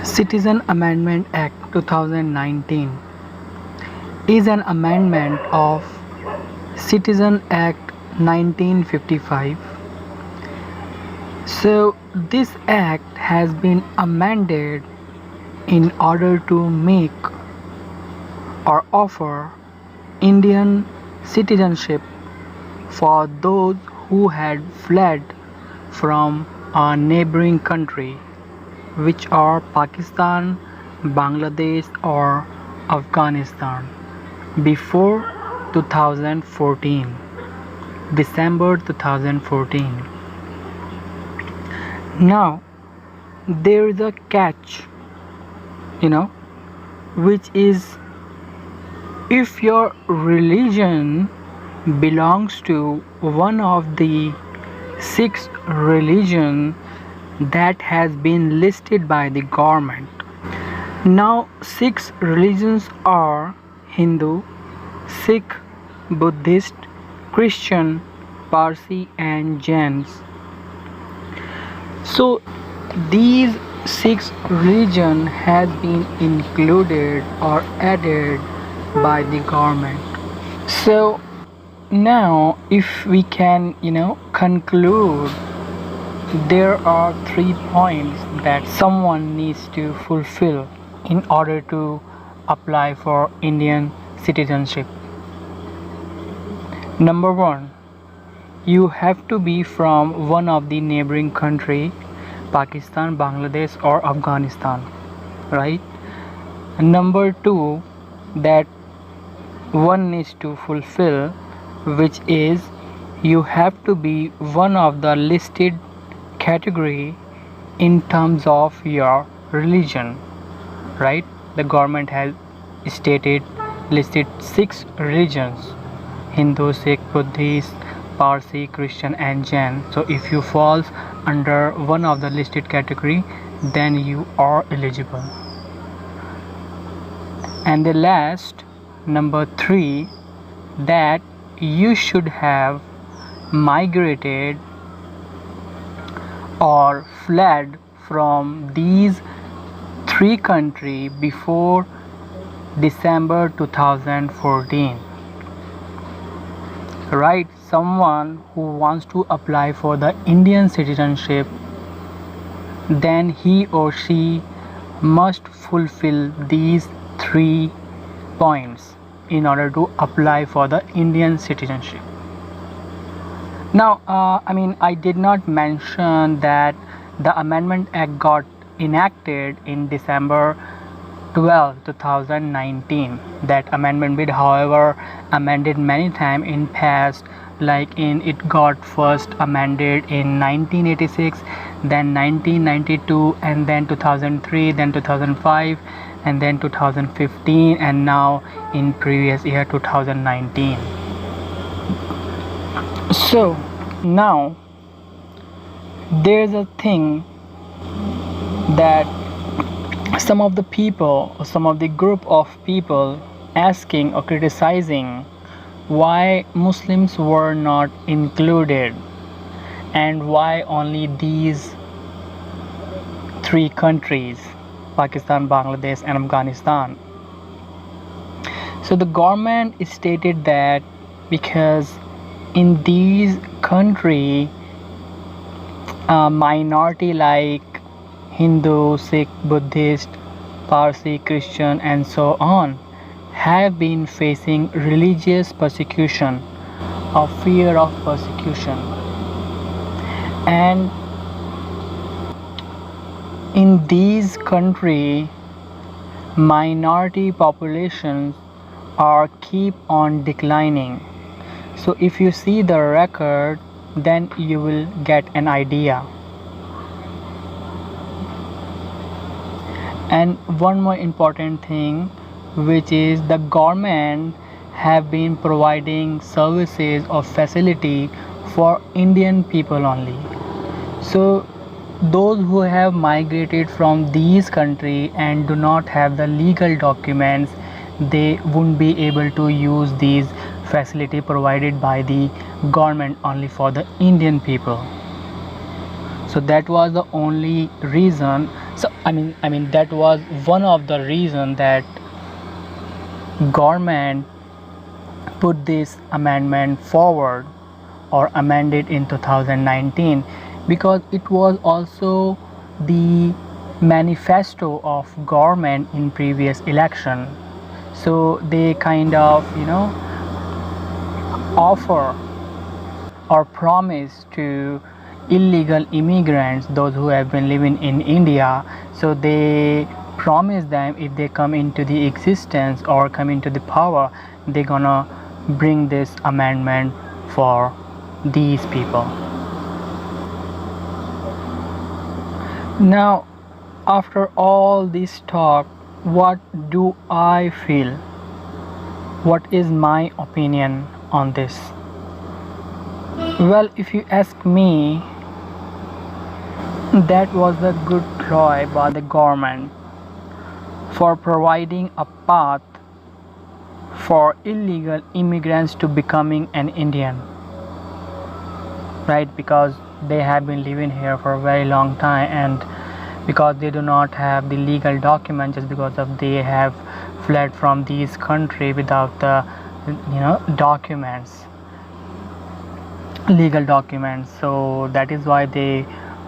Citizen Amendment Act 2019 is an amendment of Citizen Act 1955. So this act has been amended in order to make or offer Indian citizenship for those who had fled from a neighbouring country, which are Pakistan, Bangladesh or Afghanistan, before 2014, December 2014. Now there is a catch, which is if your religion belongs to one of the six religion that has been listed by the government. Now six religions are Hindu, Sikh, Buddhist, Christian, Parsi and Jains. So these six religion has been included or added by the government. So now if we can conclude, there are 3 points that someone needs to fulfill in order to apply for Indian citizenship. Number 1, you have to be from one of the neighboring country, Pakistan, Bangladesh or Afghanistan, right? Number 2, that one needs to fulfill, which is you have to be one of the listed category in terms of your religion, right? The government has listed six religions: Hindu, Sikh, Buddhist, Parsi, Christian and Jain. So if you fall under one of the listed category, then you are eligible. And the last, number 3, that you should have migrated or fled from these 3 countries before December 2014. Right? Someone who wants to apply for the Indian citizenship, then he or she must fulfill these 3 points in order to apply for the Indian citizenship. Now, I did not mention that the Amendment Act got enacted in December 12, 2019. That amendment bill, however, amended many times in past, it got first amended in 1986, then 1992, and then 2003, then 2005, and then 2015, and now in previous year 2019. So now there's a thing that some of the people or some of the group of people asking or criticizing why Muslims were not included and why only these 3 countries, Pakistan, Bangladesh and Afghanistan. So the government stated that because in these countries, minority like Hindu, Sikh, Buddhist, Parsi, Christian and so on have been facing religious persecution or fear of persecution. And in these countries, minority populations are keep on declining. So if you see the record, then you will get an idea. And one more important thing, which is the government have been providing services or facility for Indian people only. So those who have migrated from these countries and do not have the legal documents, they won't be able to use these facility provided by the government only for the Indian people. So that was the only reason. So I mean that was one of the reason that government put this amendment forward or amended in 2019, because it was also the manifesto of government in previous election. So they kind of offer or promise to illegal immigrants, those who have been living in India. So they promise them, if they come into the existence or come into the power, they're gonna bring this amendment for these people. Now, after all this talk, what do I feel? What is my opinion on this? Well, if you ask me, that was a good ploy by the government for providing a path for illegal immigrants to becoming an Indian, right? Because they have been living here for a very long time, and because they do not have the legal documents, just because of they have fled from these country without the documents, legal documents. So that is why they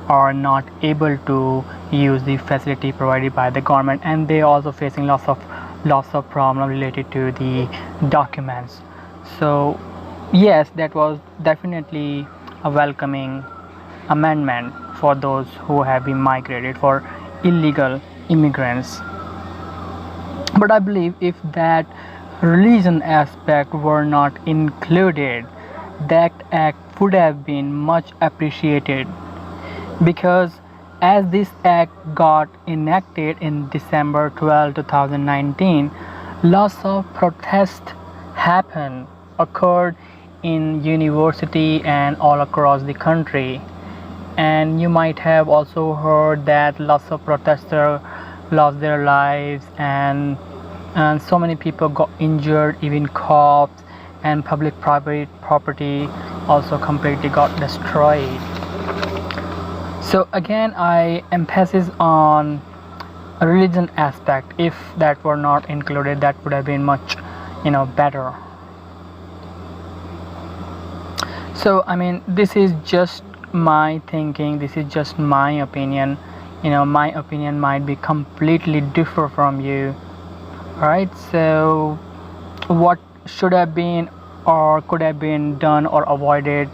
are not able to use the facility provided by the government, and they also facing lots of problem related to the documents. So yes, that was definitely a welcoming amendment for those who have been migrated, for illegal immigrants. But I believe if that religion aspect were not included, that act would have been much appreciated, because as this act got enacted in December 12, 2019, lots of protests occurred in university and all across the country. And you might have also heard that lots of protesters lost their lives, and so many people got injured, even cops, and public property also completely got destroyed. So again, I emphasize on a religion aspect. If that were not included, that would have been much better. So this is just my thinking, this is just my opinion. My opinion might be completely different from you. Alright, so what should have been or could have been done or avoided,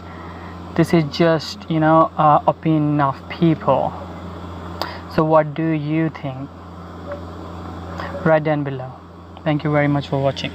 this is just opinion of people. So what do you think? Write down below. Thank you very much for watching.